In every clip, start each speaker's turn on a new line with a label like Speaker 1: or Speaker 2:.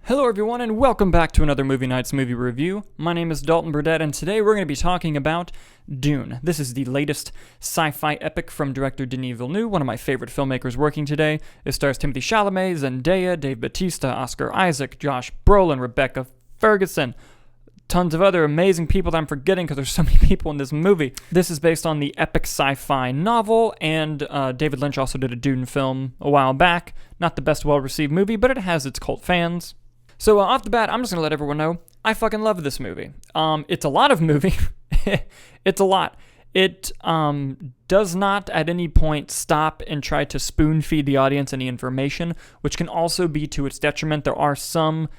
Speaker 1: Hello everyone and welcome back to another Movie Nights movie review. My name is Dalton Burdett and today we're going to be talking about Dune. This is the latest sci-fi epic from director Denis Villeneuve, one of my favorite filmmakers working today. It stars Timothée Chalamet, Zendaya, Dave Bautista, Oscar Isaac, Josh Brolin, Rebecca Ferguson, tons of other amazing people that I'm forgetting because there's so many people in this movie. This is based on the epic sci-fi novel, and David Lynch also did a Dune film a while back. Not the best well-received movie, but it has its cult fans. So off the bat, I'm just going to let everyone know, I fucking love this movie. It's a lot of movie. It's a lot. It does not at any point stop and try to spoon-feed the audience any information, which can also be to its detriment. There are some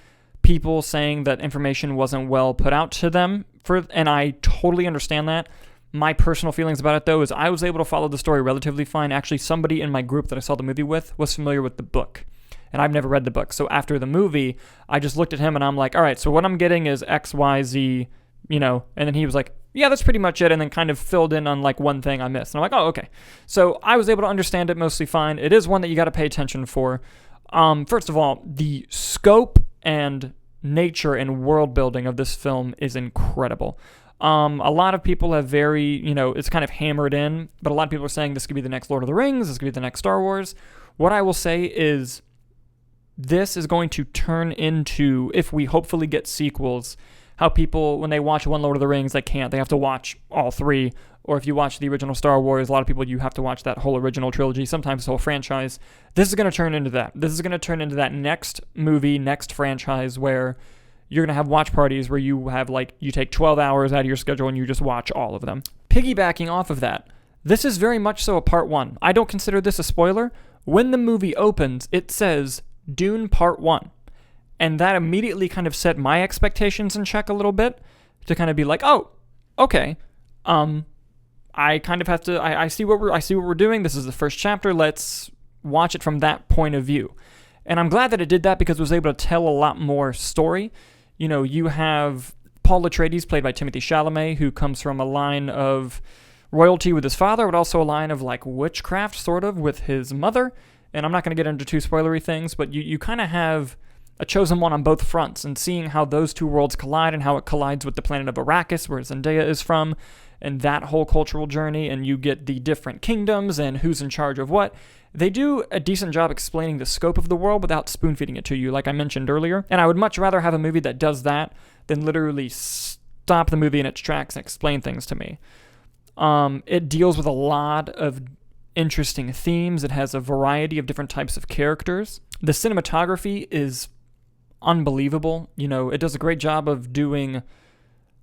Speaker 1: people saying that information wasn't well put out to them, and I totally understand that. My personal feelings about it, though, is I was able to follow the story relatively fine. Actually, somebody in my group that I saw the movie with was familiar with the book. And I've never read the book. So after the movie, I just looked at him and I'm like, all right, so what I'm getting is X, Y, Z, and then he was like, yeah, that's pretty much it. And then kind of filled in on like one thing I missed. And I'm like, oh, okay. So I was able to understand it mostly fine. It is one that you got to pay attention for. First of all, the scope and nature and world building of this film is incredible. A lot of people have it's kind of hammered in, but a lot of people are saying this could be the next Lord of the Rings, this could be the next Star Wars. What I will say is, this is going to turn into, if we hopefully get sequels, how people, when they watch one Lord of the Rings, they have to watch all three. Or if you watch the original Star Wars, a lot of people, you have to watch that whole original trilogy, sometimes the whole franchise. This is going to turn into that. This is going to turn into that next movie, next franchise, where you're going to have watch parties where you have, you take 12 hours out of your schedule and you just watch all of them. Piggybacking off of that, this is very much so a part one. I don't consider this a spoiler. When the movie opens, it says Dune Part 1. And that immediately kind of set my expectations in check a little bit to kind of be like, oh, okay. I kind of have to, I see what we're doing. This is the first chapter. Let's watch it from that point of view. And I'm glad that it did that because it was able to tell a lot more story. You have Paul Atreides, played by Timothée Chalamet, who comes from a line of royalty with his father, but also a line of witchcraft, sort of, with his mother. And I'm not going to get into too spoilery things, but you kind of have a chosen one on both fronts, and seeing how those two worlds collide and how it collides with the planet of Arrakis, where Zendaya is from, and that whole cultural journey, and you get the different kingdoms and who's in charge of what. They do a decent job explaining the scope of the world without spoon-feeding it to you, like I mentioned earlier. And I would much rather have a movie that does that than literally stop the movie in its tracks and explain things to me. It deals with a lot of interesting themes. It has a variety of different types of characters. The cinematography is unbelievable. It does a great job of doing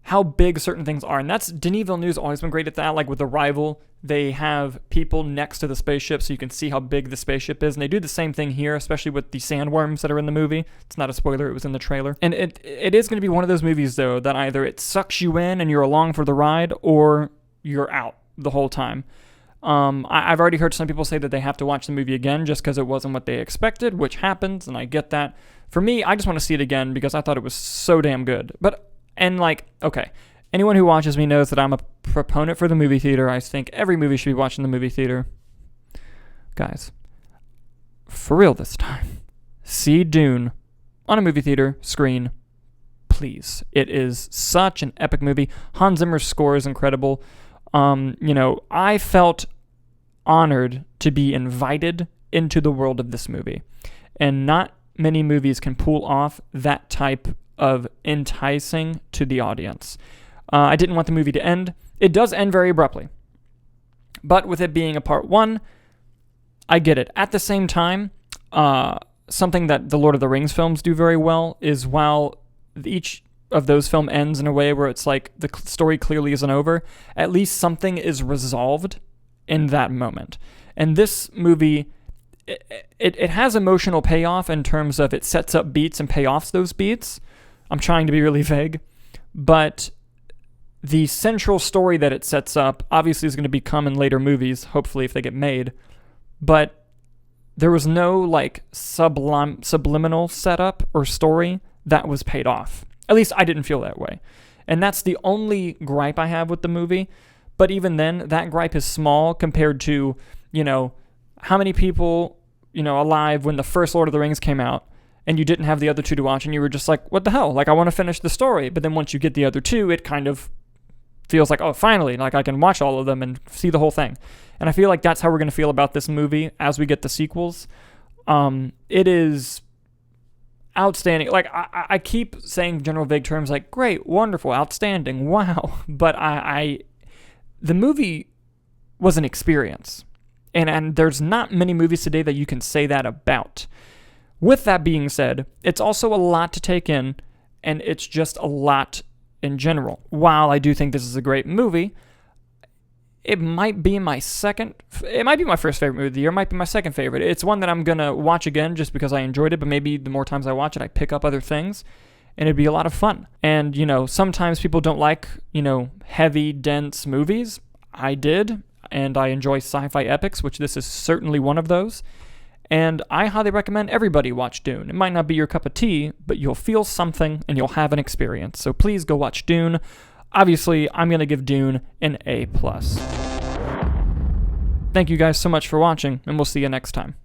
Speaker 1: how big certain things are. And that's, Denis Villeneuve's always been great at that. Like with Arrival, they have people next to the spaceship so you can see how big the spaceship is. And they do the same thing here, especially with the sandworms that are in the movie. It's not a spoiler, it was in the trailer. And it is going to be one of those movies, though, that either it sucks you in and you're along for the ride, or you're out the whole time. I've already heard some people say that they have to watch the movie again just because it wasn't what they expected, which happens, and I get that. For me, I just want to see it again because I thought it was so damn good. Okay, anyone who watches me knows that I'm a proponent for the movie theater. I think every movie should be watched in the movie theater. Guys, for real this time, see Dune on a movie theater screen, please. It is such an epic movie. Hans Zimmer's score is incredible. I felt honored to be invited into the world of this movie. And not many movies can pull off that type of enticing to the audience. I didn't want the movie to end. It does end very abruptly. But with it being a part one, I get it. At the same time, something that the Lord of the Rings films do very well is while each of those film ends in a way where it's like the story clearly isn't over, at least something is resolved in that moment. And this movie, it has emotional payoff in terms of it sets up beats and payoffs those beats. I'm trying to be really vague, but the central story that it sets up obviously is going to become in later movies, hopefully if they get made, but there was no subliminal setup or story that was paid off. At least I didn't feel that way. And that's the only gripe I have with the movie. But even then, that gripe is small compared to, how many people, alive when the first Lord of the Rings came out and you didn't have the other two to watch, and you were just like, what the hell? Like, I want to finish the story. But then once you get the other two, it kind of feels like, oh, finally, like I can watch all of them and see the whole thing. And I feel like that's how we're going to feel about this movie as we get the sequels. It is outstanding. Like, I keep saying general vague terms like great, wonderful, outstanding, wow. But the movie was an experience. And there's not many movies today that you can say that about. With that being said, it's also a lot to take in, and it's just a lot in general. While I do think this is a great movie, it might be my first favorite movie of the year, it might be my second favorite. It's one that I'm going to watch again just because I enjoyed it, but maybe the more times I watch it, I pick up other things, and it'd be a lot of fun. And, sometimes people don't like, heavy, dense movies. I did, and I enjoy sci-fi epics, which this is certainly one of those. And I highly recommend everybody watch Dune. It might not be your cup of tea, but you'll feel something and you'll have an experience. So please go watch Dune. Obviously, I'm going to give Dune an A+. Thank you guys so much for watching, and we'll see you next time.